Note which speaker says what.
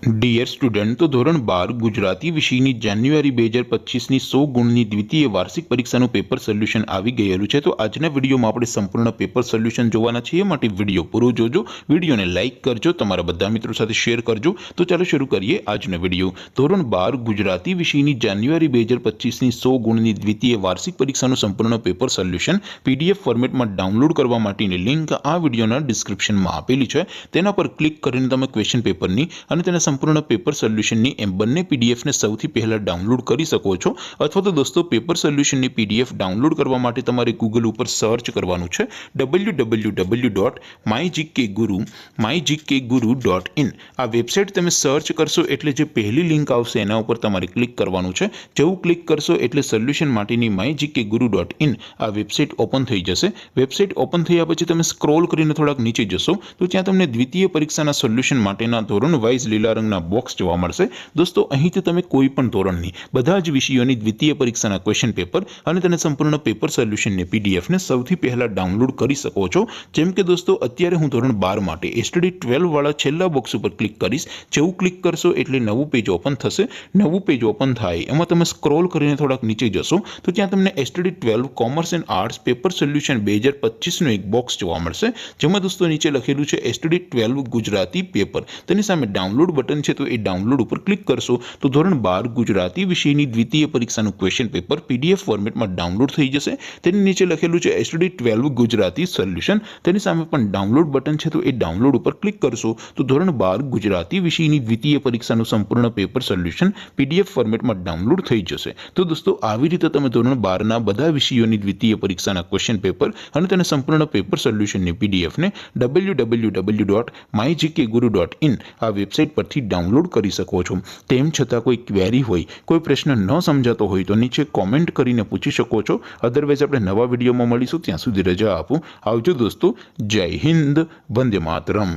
Speaker 1: Dear student, તો ધોરણ 12 ગુજરાતી વિષયની જાન્યુઆરી 2025ની 100 ગુણની દ્વિતીય વાર્ષિક પરીક્ષાનું પેપર સોલ્યુશન આવી ગયેલું છે। તો આજના વિડીયોમાં આપણે સંપૂર્ણ પેપર સોલ્યુશન જોવાના છીએ, માટે વિડીયો પૂરો જોજો, વિડીયોને લાઇક કરજો, તમારા બધા મિત્રો સાથે શેર કરજો। તો ચાલો શરૂ કરીએ આજનો વિડીયો। ધોરણ 12 ગુજરાતી વિષયની જાન્યુઆરી 2025ની 100 ગુણની દ્વિતીય વાર્ષિક પરીક્ષાનું સંપૂર્ણ પેપર સોલ્યુશન પીડીએફ ફોર્મેટમાં ડાઉનલોડ કરવા માટેની લિંક આ વિડીયોના ડિસ્ક્રિપ્શનમાં આપેલી છે। તેના પર ક્લિક કરીને તમે ક્વેશ્ચન પેપરની અને તેના સંપૂર્ણ પેપર સોલ્યુશનની એમ બંને પીડીએફને સૌથી પહેલા ડાઉનલોડ કરી શકો છો। અથવા તો દોસ્તો પેપર સોલ્યુશનની પીડીએફ ડાઉનલોડ કરવા માટે તમારે ગૂગલ ઉપર સર્ચ કરવાનું છે www.mygkguru.in। આ વેબસાઇટ તમે સર્ચ કરશો એટલે જે પહેલી લિંક આવશે એના ઉપર તમારે ક્લિક કરવાનું છે। જેવું ક્લિક કરશો એટલે સોલ્યુશન માટેની mygkguru.in આ વેબસાઇટ ઓપન થઈ જશે। વેબસાઇટ ઓપન થયા પછી તમે સ્ક્રોલ કરીને થોડાક નીચે જશો તો ત્યાં તમને દ્વિતીય પરીક્ષાના સોલ્યુશન માટેના ધોરણ વાઇઝ લીલા રંગના બોક્સ જોવા મળશે। દોસ્તો અહીંથી તમે કોઈ પણ ધોરણની બધા જ વિષયોની દ્વિતીય પરીક્ષાના ક્વેશ્ચન પેપર અને તેના સંપૂર્ણ પેપર સોલ્યુશનની પીડીએફને સૌથી પહેલા ડાઉનલોડ કરી શકો છો। જેમ કે દોસ્તો અત્યારે હું ધોરણ 12 માટે એસટીડી 12 વાળા છેલ્લા બોક્સ ઉપર ક્લિક કરીશ। જેવું ક્લિક કરશો એટલે નવું પેજ ઓપન થશે। નવું પેજ ઓપન થાય એમાં તમે સ્ક્રોલ કરીને થોડાક નીચે જશો તો ત્યાં તમને S T D 12 commerce and arts paper solution 2025નું એક બોક્સ જોવા મળશે, જેમાં દોસ્તો નીચે લખેલું છે એસટીડી 12 ગુજરાતી પેપર। તેની સામે ડાઉનલોડ બટન છે, તો એ ડાઉનલોડ ઉપર ક્લિક કરશો તો ધોરણ 12 ગુજરાતી વિષયની દ્વિતીય પરીક્ષાનું ક્વેશ્ચન પેપર પીડીએફ ફોર્મેટમાં ડાઉનલોડ થઈ જશે। તેની નીચે લખેલું છે એસટીડી 12 ગુજરાતી સોલ્યુશન, તેની સામે પણ ડાઉનલોડ બટન છે, તો એ ડાઉનલોડ ઉપર ક્લિક કરશો તો ધોરણ 12 ગુજરાતી વિષયની દ્વિતીય પરીક્ષાનું સંપૂર્ણ પેપર સોલ્યુશન પીડીએફ ફોર્મેટમાં ડાઉનલોડ થઈ જશે। તો દોસ્તો આવી રીતે તમે ધોરણ 12ના બધા વિષયોની દ્વિતીય પરીક્ષાના ક્વેશ્ચન પેપર અને તેના સંપૂર્ણ પેપર સોલ્યુશનની પીડીએફને www.mygkguru.in આ વેબસાઇટ પરથી ડાઉનલોડ કરી શકો છો। તેમ છતાં કોઈ ક્વેરી હોય, કોઈ પ્રશ્ન ન સમજાતો હોય તો નીચે કોમેન્ટ કરીને પૂછી શકો છો। અધરવાઇઝ આપણે નવા વિડીયોમાં મળીશું, ત્યાં સુધી રજા આપો। આવજો દોસ્તો, જય હિન્દ, વંદે માતરમ।